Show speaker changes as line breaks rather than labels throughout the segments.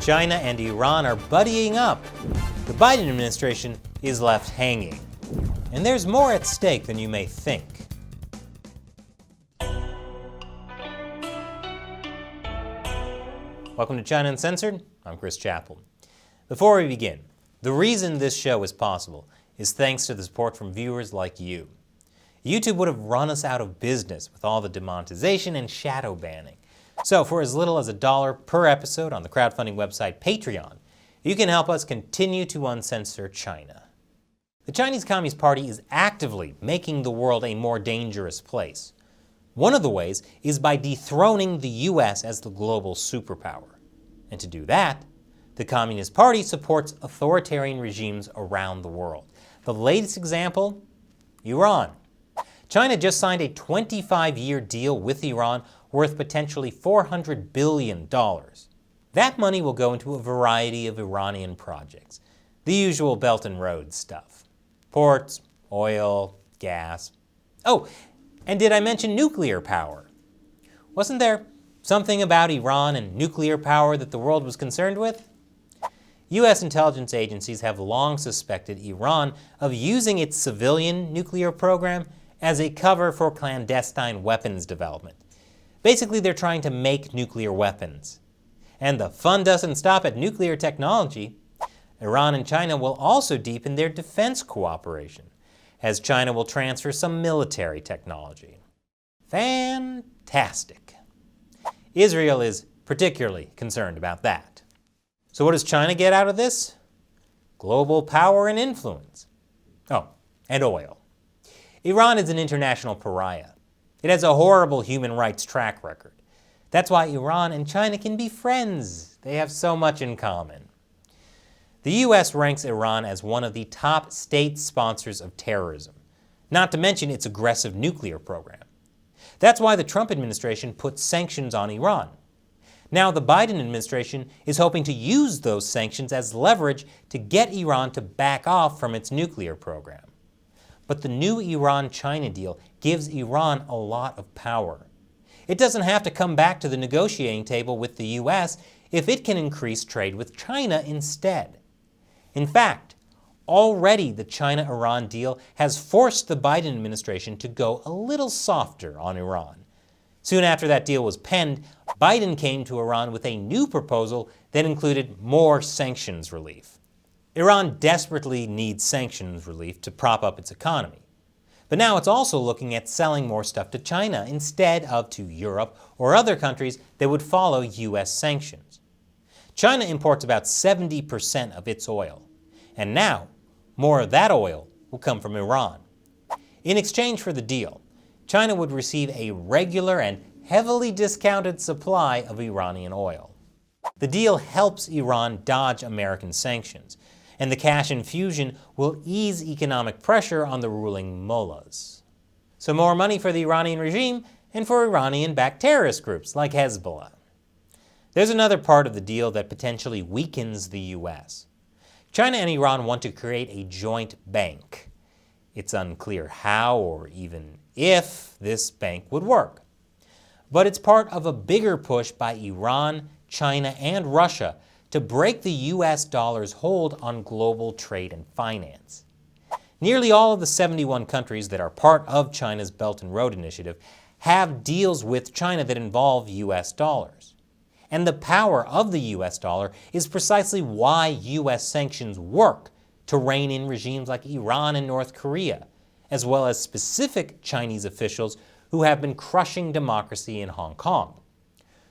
China and Iran are buddying up. The Biden administration is left hanging. And there's more at stake than you may think. Welcome to China Uncensored. I'm Chris Chappell. Before we begin, the reason this show is possible is thanks to the support from viewers like you. YouTube would have run us out of business with all the demonetization and shadow banning. So for as little as $1 per episode on the crowdfunding website Patreon, you can help us continue to uncensor China. The Chinese Communist Party is actively making the world a more dangerous place. One of the ways is by dethroning the US as the global superpower. And to do that, the Communist Party supports authoritarian regimes around the world. The latest example, Iran. China just signed a 25-year deal with Iran worth potentially $400 billion. That money will go into a variety of Iranian projects. The usual Belt and Road stuff. Ports, oil, gas. Oh, and did I mention nuclear power? Wasn't there something about Iran and nuclear power that the world was concerned with? U.S. intelligence agencies have long suspected Iran of using its civilian nuclear program as a cover for clandestine weapons development. Basically, they're trying to make nuclear weapons. And the fun doesn't stop at nuclear technology. Iran and China will also deepen their defense cooperation, as China will transfer some military technology. Fantastic. Israel is particularly concerned about that. So what does China get out of this? Global power and influence. Oh, and oil. Iran is an international pariah. It has a horrible human rights track record. That's why Iran and China can be friends. They have so much in common. The U.S. ranks Iran as one of the top state sponsors of terrorism, not to mention its aggressive nuclear program. That's why the Trump administration put sanctions on Iran. Now the Biden administration is hoping to use those sanctions as leverage to get Iran to back off from its nuclear program. But the new Iran-China deal gives Iran a lot of power. It doesn't have to come back to the negotiating table with the U.S. if it can increase trade with China instead. In fact, already the China-Iran deal has forced the Biden administration to go a little softer on Iran. Soon after that deal was penned, Biden came to Iran with a new proposal that included more sanctions relief. Iran desperately needs sanctions relief to prop up its economy. But now it's also looking at selling more stuff to China instead of to Europe or other countries that would follow U.S. sanctions. China imports about 70% of its oil, and now more of that oil will come from Iran. In exchange for the deal, China would receive a regular and heavily discounted supply of Iranian oil. The deal helps Iran dodge American sanctions, and the cash infusion will ease economic pressure on the ruling mullahs. So more money for the Iranian regime and for Iranian-backed terrorist groups like Hezbollah. There's another part of the deal that potentially weakens the U.S. China and Iran want to create a joint bank. It's unclear how or even if this bank would work. But it's part of a bigger push by Iran, China, and Russia to break the U.S. dollar's hold on global trade and finance. Nearly all of the 71 countries that are part of China's Belt and Road Initiative have deals with China that involve U.S. dollars. And the power of the U.S. dollar is precisely why U.S. sanctions work to rein in regimes like Iran and North Korea, as well as specific Chinese officials who have been crushing democracy in Hong Kong.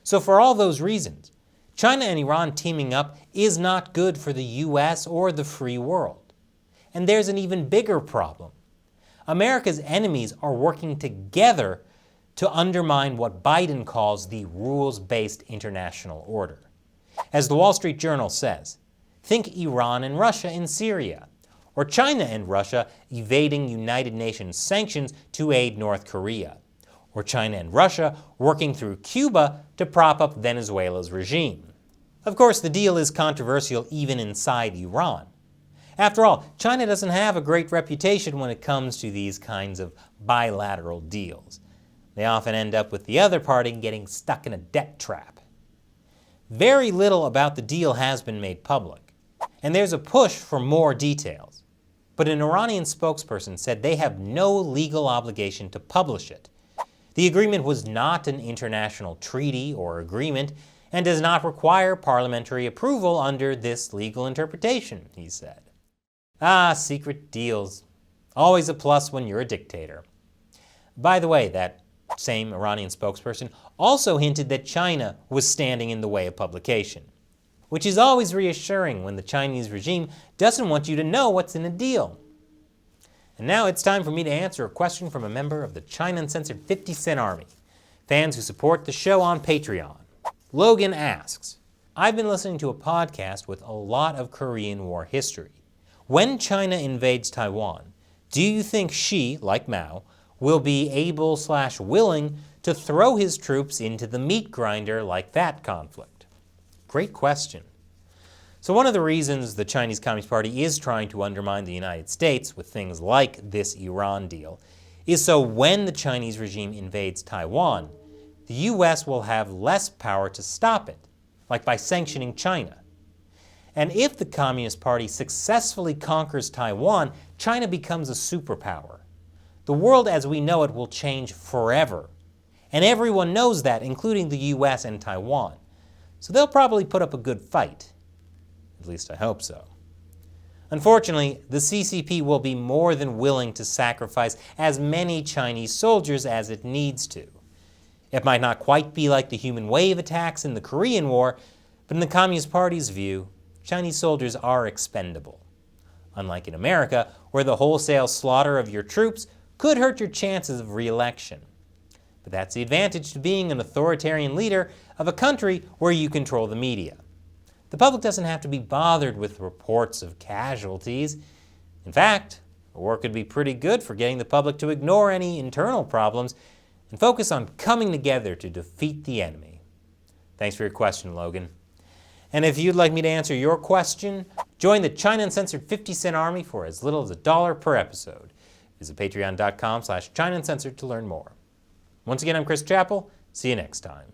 So for all those reasons, China and Iran teaming up is not good for the U.S. or the free world. And there's an even bigger problem. America's enemies are working together to undermine what Biden calls the rules-based international order. As the Wall Street Journal says, think Iran and Russia in Syria, or China and Russia evading United Nations sanctions to aid North Korea, or China and Russia working through Cuba to prop up Venezuela's regime. Of course, the deal is controversial even inside Iran. After all, China doesn't have a great reputation when it comes to these kinds of bilateral deals. They often end up with the other party getting stuck in a debt trap. very little about the deal has been made public, and there's a push for more details. But an Iranian spokesperson said they have no legal obligation to publish it. The agreement was not an international treaty or agreement and does not require parliamentary approval under this legal interpretation, he said. Secret deals. Always a plus when you're a dictator. By the way, that same Iranian spokesperson also hinted that China was standing in the way of publication, which is always reassuring when the Chinese regime doesn't want you to know what's in a deal. And now it's time for me to answer a question from a member of the China Uncensored 50-Cent Army, fans who support the show on Patreon. Logan asks, I've been listening to a podcast with a lot of Korean War history. When China invades Taiwan, do you think Xi, like Mao, will be able/willing to throw his troops into the meat grinder like that conflict? Great question. So one of the reasons the Chinese Communist Party is trying to undermine the United States with things like this Iran deal is so when the Chinese regime invades Taiwan, the U.S. will have less power to stop it, like by sanctioning China. And if the Communist Party successfully conquers Taiwan, China becomes a superpower. The world as we know it will change forever. And everyone knows that, including the U.S. and Taiwan. So they'll probably put up a good fight. At least I hope so. Unfortunately, the CCP will be more than willing to sacrifice as many Chinese soldiers as it needs to. It might not quite be like the human wave attacks in the Korean War, but in the Communist Party's view, Chinese soldiers are expendable. Unlike in America, where the wholesale slaughter of your troops could hurt your chances of re-election. But that's the advantage to being an authoritarian leader of a country where you control the media. The public doesn't have to be bothered with reports of casualties. In fact, the war could be pretty good for getting the public to ignore any internal problems and focus on coming together to defeat the enemy. Thanks for your question, Logan. And if you'd like me to answer your question, join the China Uncensored 50-Cent Army for as little as $1 per episode. Visit patreon.com/China Uncensored to learn more. Once again, I'm Chris Chappell. See you next time.